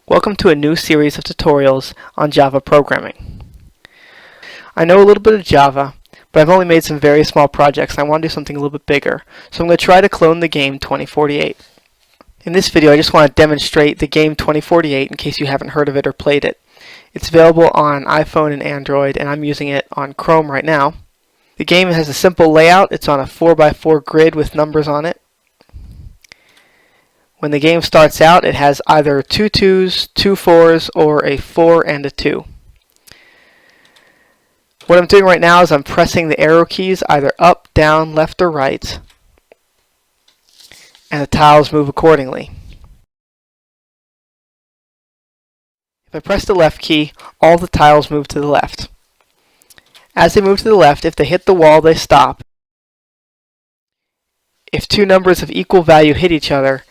Welcome to a new series of tutorials on Java programming. I know a little bit of Java, but I've only made some very small projects and I want to do something a little bit bigger, so I'm going to try to clone the game 2048. In this video I just want to demonstrate the game 2048 in case you haven't heard of it or played it. It's available on iPhone and Android and I'm using it on Chrome right now. The game has a simple layout. It's on a 4x4 grid with numbers on it. When the game starts out, it has either two 2s, two 4s, or a 4 and a 2. What I'm doing right now is I'm pressing the arrow keys either up, down, left, or right, and the tiles move accordingly. If I press the left key, all the tiles move to the left. As they move to the left, if they hit the wall, they stop. If two numbers of equal value hit each other,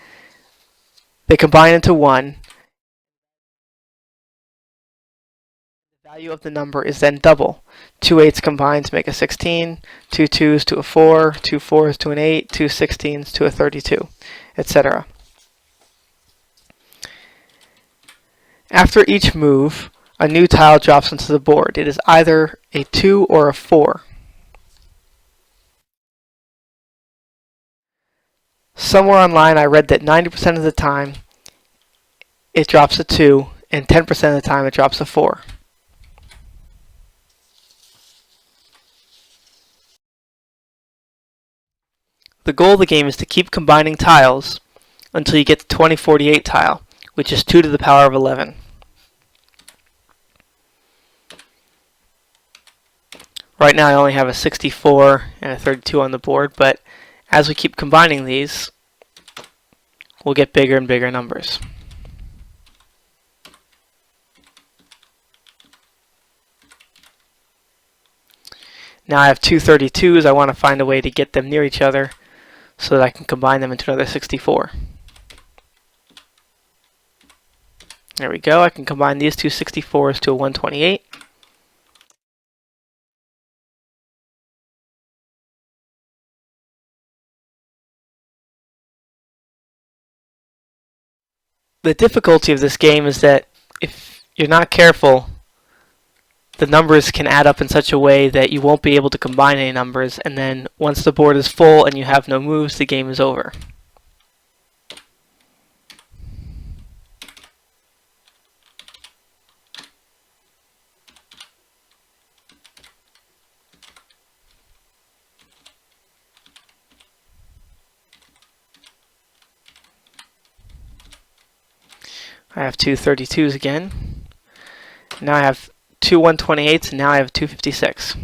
they combine into one. The value of the number is then double. Two 8s combined to make a 16, two 2s to a 4, two 4s to an 8, two 16s to a 32, etc. After each move, a new tile drops onto the board. It is either a 2 or a 4. Somewhere online I read that 90% of the time it drops a 2 and 10% of the time it drops a 4. The goal of the game is to keep combining tiles until you get the 2048 tile, which is 2 to the power of 11. Right now I only have a 64 and a 32 on the board, but as we keep combining these, we'll get bigger and bigger numbers. Now I have two 32s. I want to find a way to get them near each other so that I can combine them into another 64. There we go. I can combine these two 64s to a 128. The difficulty of this game is that if you're not careful, the numbers can add up in such a way that you won't be able to combine any numbers, and then once the board is full and you have no moves, the game is over. I have two 32s again. Now I have two 128s, and now I have 256.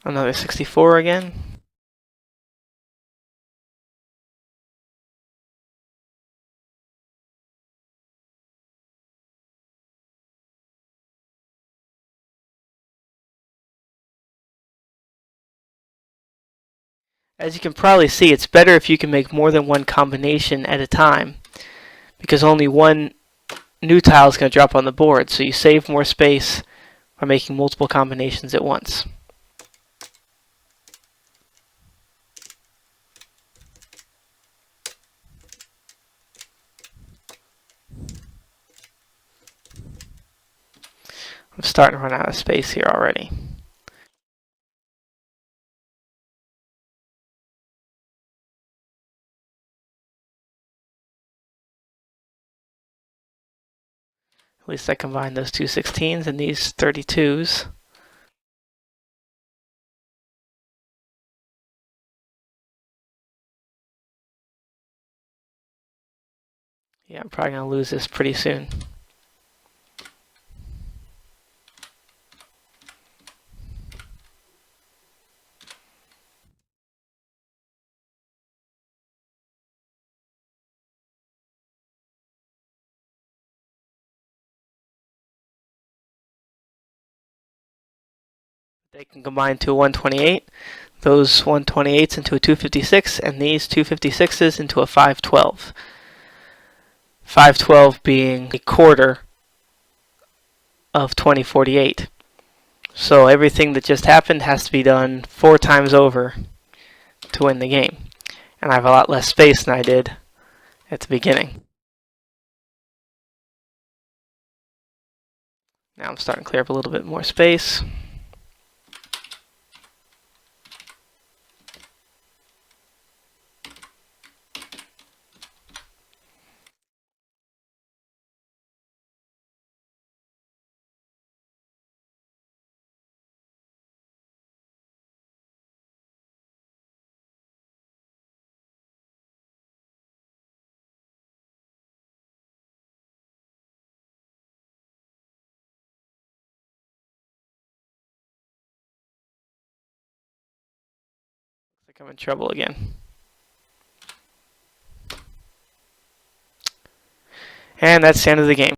Another 64 again. As you can probably see, it's better if you can make more than one combination at a time, because only one new tile is going to drop on the board, so you save more space by making multiple combinations at once. I'm starting to run out of space here already. At least I combined those two 16s and these 32s. Yeah, I'm probably going to lose this pretty soon. They can combine to a 128, those 128s into a 256, and these 256s into a 512. 512 being a quarter of 2048. So everything that just happened has to be done 4 times over to win the game. And I have a lot less space than I did at the beginning. Now I'm starting to clear up a little bit more space. Looks like I'm in trouble again. And that's the end of the game.